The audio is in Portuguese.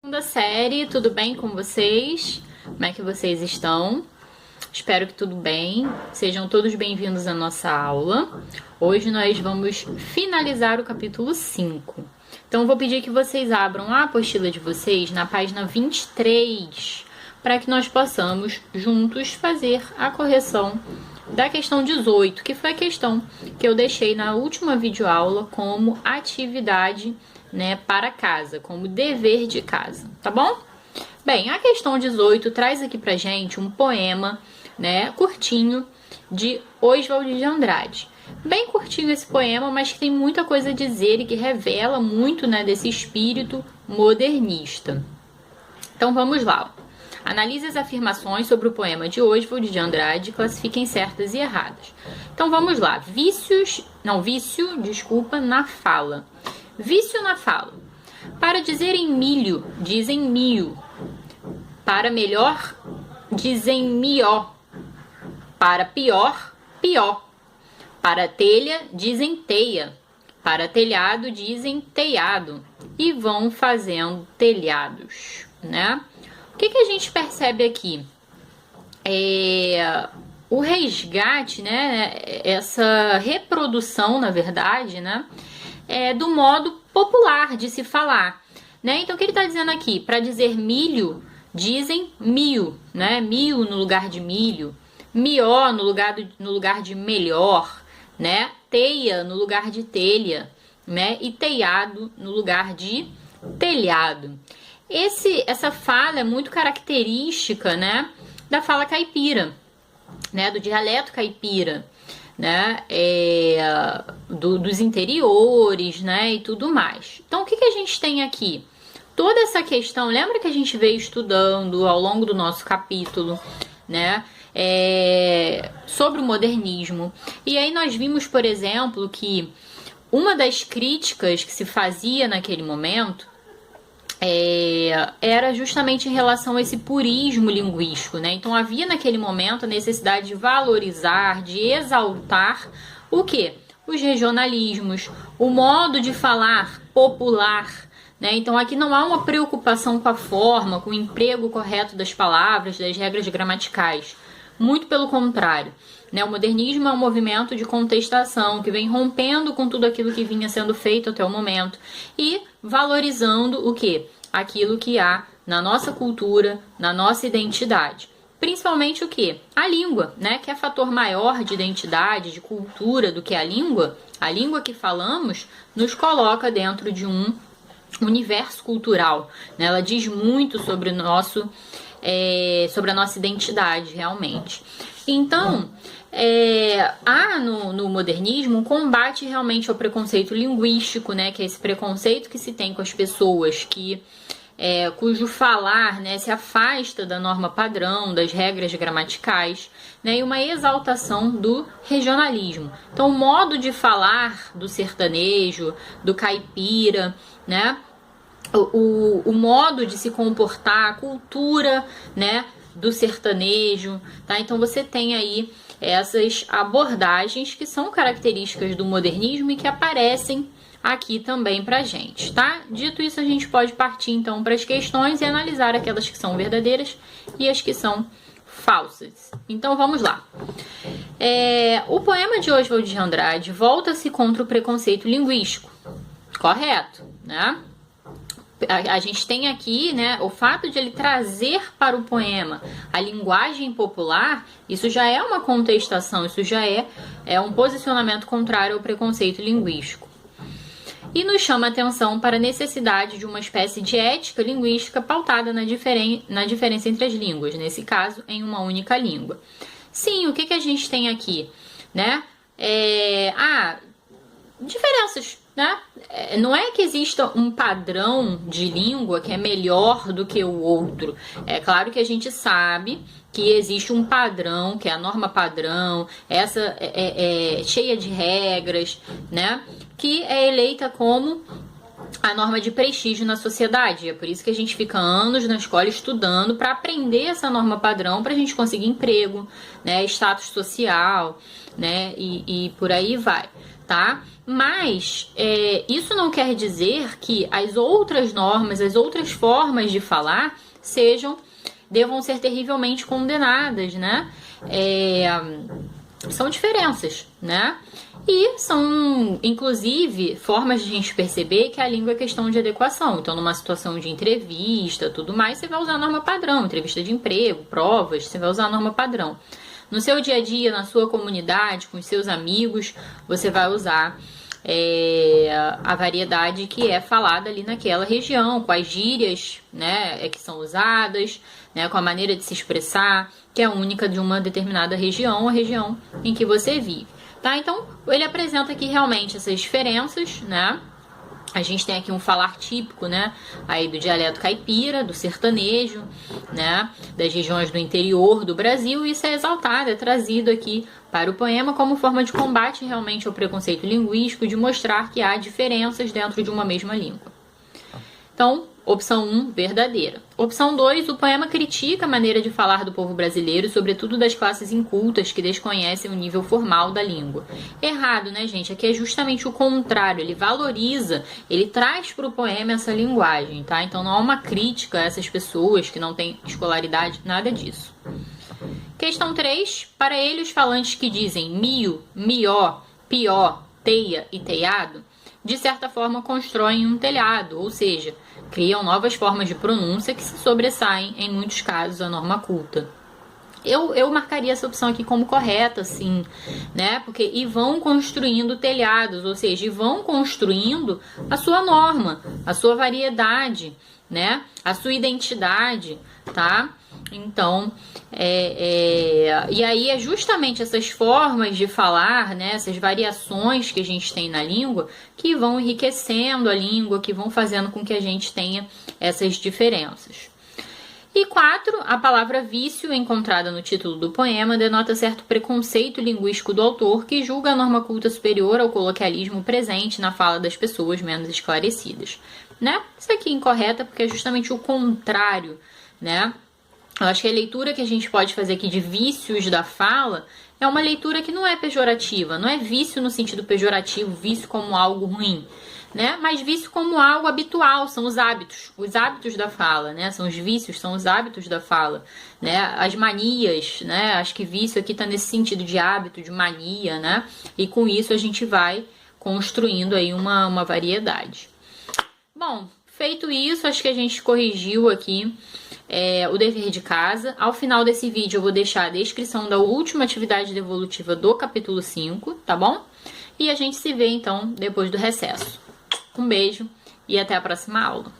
Segunda série, tudo bem com vocês? Como é que vocês estão? Espero que tudo bem. Sejam todos bem-vindos à nossa aula. Hoje nós vamos finalizar o capítulo 5. Então, vou pedir que vocês abram a apostila de vocês na página 23, para que nós possamos juntos fazer a correção da questão 18, que foi a questão que eu deixei na última videoaula como atividade, para casa, como dever de casa, tá bom? Bem, a questão 18 traz aqui pra gente um poema, curtinho, de Oswald de Andrade. Bem curtinho esse poema, mas que tem muita coisa a dizer e que revela muito, desse espírito modernista. Então vamos lá. Analise as afirmações sobre o poema de Oswald de Andrade e classifiquem certas e erradas. Então vamos lá. Vício na fala. Vício na fala. Para dizer em milho, dizem mio. Para melhor, dizem mió. Para pior, pió. Para telha, dizem teia. Para telhado, dizem teiado. E vão fazendo telhados, O que a gente percebe aqui? O resgate, essa reprodução, na verdade, do modo popular de se falar, Então, o que ele está dizendo aqui? Para dizer milho, dizem mio, Mio no lugar de milho, mió no lugar de melhor, Teia no lugar de telha, E teiado no lugar de telhado. Essa fala é muito característica, da fala caipira, do dialeto caipira, dos interiores, e tudo mais. Então, o que a gente tem aqui? Toda essa questão, lembra que a gente veio estudando ao longo do nosso capítulo, sobre o modernismo. E aí nós vimos, por exemplo, que uma das críticas que se fazia naquele momento era justamente em relação a esse purismo linguístico, Então havia naquele momento a necessidade de valorizar, de exaltar o quê? Os regionalismos, o modo de falar popular, Então aqui não há uma preocupação com a forma, com o emprego correto das palavras, das regras gramaticais. Muito pelo contrário, O modernismo é um movimento de contestação que vem rompendo com tudo aquilo que vinha sendo feito até o momento e valorizando o quê? Aquilo que há na nossa cultura, na nossa identidade. Principalmente o quê? A língua, que é fator maior de identidade, de cultura do que a língua. A língua que falamos nos coloca dentro de um universo cultural, Ela diz muito sobre sobre a nossa identidade, realmente. Então, há no modernismo um combate realmente ao preconceito linguístico, que é esse preconceito que se tem com as pessoas cujo falar, se afasta da norma padrão, das regras gramaticais, e uma exaltação do regionalismo. Então, o modo de falar do sertanejo, do caipira, o modo de se comportar, a cultura, do sertanejo, tá? Então você tem aí essas abordagens que são características do modernismo e que aparecem aqui também pra gente, tá? Dito isso, a gente pode partir então para as questões e analisar aquelas que são verdadeiras e as que são falsas. Então vamos lá. O poema de Oswald de Andrade volta-se contra o preconceito linguístico, correto, A gente tem aqui, o fato de ele trazer para o poema a linguagem popular, isso já é uma contestação, isso já é um posicionamento contrário ao preconceito linguístico. E nos chama a atenção para a necessidade de uma espécie de ética linguística pautada na diferença entre as línguas, nesse caso, em uma única língua. Sim, o que a gente tem aqui? Diferenças. Não é que exista um padrão de língua que é melhor do que o outro. É claro que a gente sabe que existe um padrão, que é a norma padrão, essa é cheia de regras, que é eleita como a norma de prestígio na sociedade. É por isso que a gente fica anos na escola estudando para aprender essa norma padrão, para a gente conseguir emprego, status social, e por aí vai. tá? Mas isso não quer dizer que as outras normas, as outras formas de falar devam ser terrivelmente condenadas, né? São diferenças, né? E são, inclusive, formas de a gente perceber que a língua é questão de adequação. Então, numa situação de entrevista, tudo mais, você vai usar a norma padrão. Entrevista de emprego, provas, você vai usar a norma padrão. No seu dia a dia, na sua comunidade, com os seus amigos, você vai usar a variedade que é falada ali naquela região, com as gírias, né, que são usadas, né, com a maneira de se expressar, que é única de uma determinada região, a região em que você vive. Tá? Então, ele apresenta aqui realmente essas diferenças, né? A gente tem aqui um falar típico, né? Aí do dialeto caipira, do sertanejo, né? Das regiões do interior do Brasil. E isso é exaltado, é trazido aqui para o poema como forma de combate realmente ao preconceito linguístico, de mostrar que há diferenças dentro de uma mesma língua. Então, opção 1, verdadeira. Opção 2, o poema critica a maneira de falar do povo brasileiro, sobretudo das classes incultas que desconhecem o nível formal da língua. Errado, né, gente? Aqui é justamente o contrário. Ele valoriza, ele traz para o poema essa linguagem, tá? Então não há uma crítica a essas pessoas que não têm escolaridade, nada disso. Questão 3. Para ele, os falantes que dizem mio, mió, pió, teia e teiado, de certa forma constroem um telhado, ou seja, criam novas formas de pronúncia que se sobressaem, em muitos casos, à norma culta. Eu marcaria essa opção aqui como correta, sim, né? Porque e vão construindo telhados, ou seja, e vão construindo a sua norma, a sua variedade, né? A sua identidade, tá? Então, e aí é justamente essas formas de falar, né, essas variações que a gente tem na língua, que vão enriquecendo a língua, que vão fazendo com que a gente tenha essas diferenças. E 4, a palavra vício, encontrada no título do poema, denota certo preconceito linguístico do autor, que julga a norma culta superior ao coloquialismo presente na fala das pessoas menos esclarecidas, né? Isso aqui é incorreta porque é justamente o contrário, né? Eu acho que a leitura que a gente pode fazer aqui de vícios da fala é uma leitura que não é pejorativa, não é vício no sentido pejorativo, vício como algo ruim, né? Mas vício como algo habitual, são os hábitos da fala, né? São os vícios, são os hábitos da fala, né? As manias, né? Acho que vício aqui está nesse sentido de hábito, de mania, né? E com isso a gente vai construindo aí uma variedade. Bom, feito isso, acho que a gente corrigiu aqui o dever de casa. Ao final desse vídeo eu vou deixar a descrição da última atividade devolutiva do capítulo 5, tá bom? E a gente se vê então depois do recesso. Um beijo e até a próxima aula.